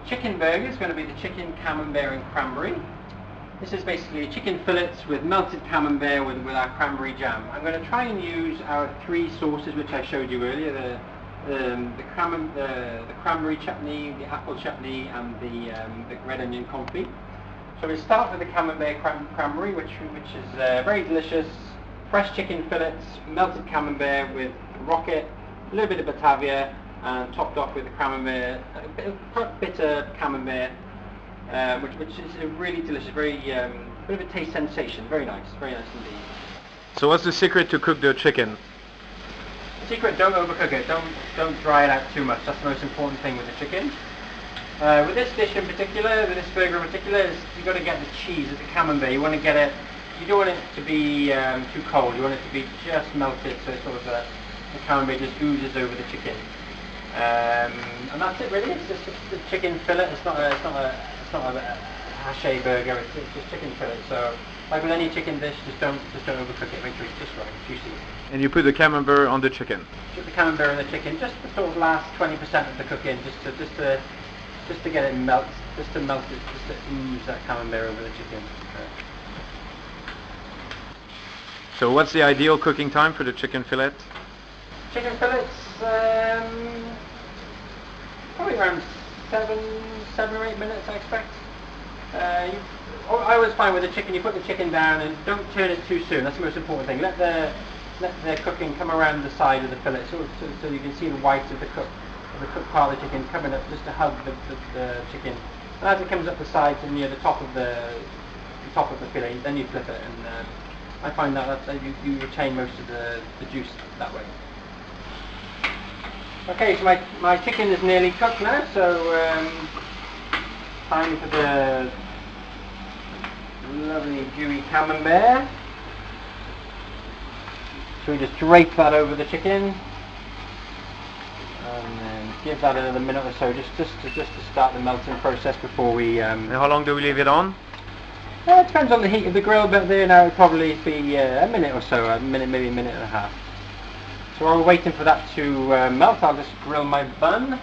chicken burger is going to be the chicken camembert and cranberry. This is basically chicken fillets with melted camembert with our cranberry jam. I'm going to try and use our three sauces which I showed you earlier, the cranberry chutney, the apple chutney, and the red onion confit. So we start with the camembert cranberry, which is very delicious. Fresh chicken fillets, melted camembert with rocket, a little bit of Batavia, and topped off with the camembert, a bit of bitter camembert, which is a really delicious, very bit of a taste sensation. Very nice indeed. So what's the secret to cook the chicken? Secret: don't overcook it. Don't dry it out too much. That's the most important thing with the chicken. With this dish in particular, with this burger in particular, is you've got to get the cheese, the camembert. You want to get it. You don't want it to be too cold. You want it to be just melted, so sort of the camembert just oozes over the chicken. And that's it really. It's just the chicken fillet. It's not a haché burger. It's just chicken fillet. So, like with any chicken dish, just don't overcook it. Make sure it's just right, juicy. And you put the camembert on the chicken. Put the camembert on the chicken, just the sort of last 20% of the cooking, just to get it melt, just to ooze that camembert over the chicken. So what's the ideal cooking time for the chicken fillet? Chicken fillets, probably around 7 or 8 minutes, I expect. I always find with the chicken, you put the chicken down and don't turn it too soon. That's the most important thing. Let the cooking come around the side of the fillet, so you can see the white of the cooked part of the chicken coming up just to hug the chicken. And as it comes up the sides and near the top of the fillet, then you flip it, and I find that you retain most of the juice that way. Okay, so my chicken is nearly cooked now, so time for the lovely gooey camembert. So we just drape that over the chicken, and then give that another minute or so, just to start the melting process before we. And how long do we leave it on? It depends on the heat of the grill, but there now it'll probably be a minute or so, maybe a minute and a half. So while we're waiting for that to melt, I'll just grill my bun.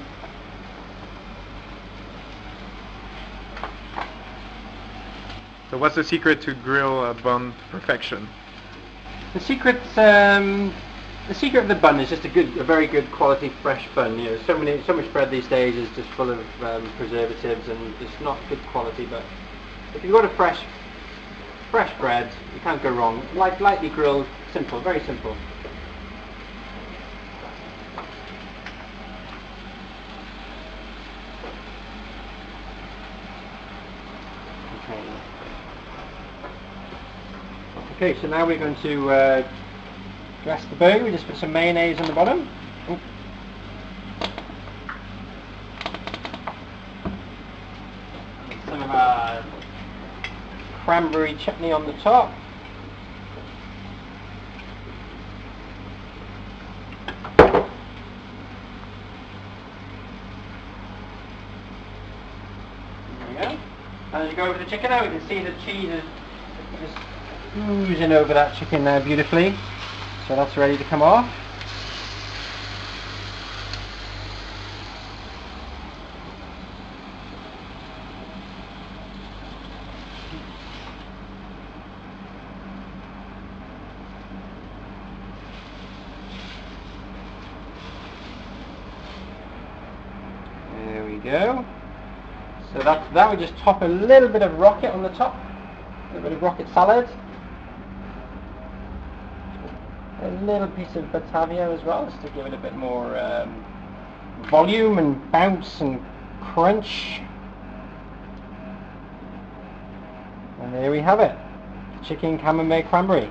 So what's the secret to grill a bun to perfection? The secret of the bun is just a very good quality fresh bun. You know, so much bread these days is just full of preservatives and it's not good quality. But if you've got a fresh bread, you can't go wrong. Lightly grilled, simple, very simple. Okay, so now we're going to dress the burger. We just put some mayonnaise on the bottom. Ooh. Some of our cranberry chutney on the top. There we go. And as you go over the chicken now, we can see the cheese is just oozing over that chicken there beautifully. So that's ready to come off. There we go. So that would just top a little bit of rocket on the top, a little bit of rocket salad. A little piece of Batavia as well, just to give it a bit more volume and bounce and crunch. And there we have it, chicken camembert cranberry.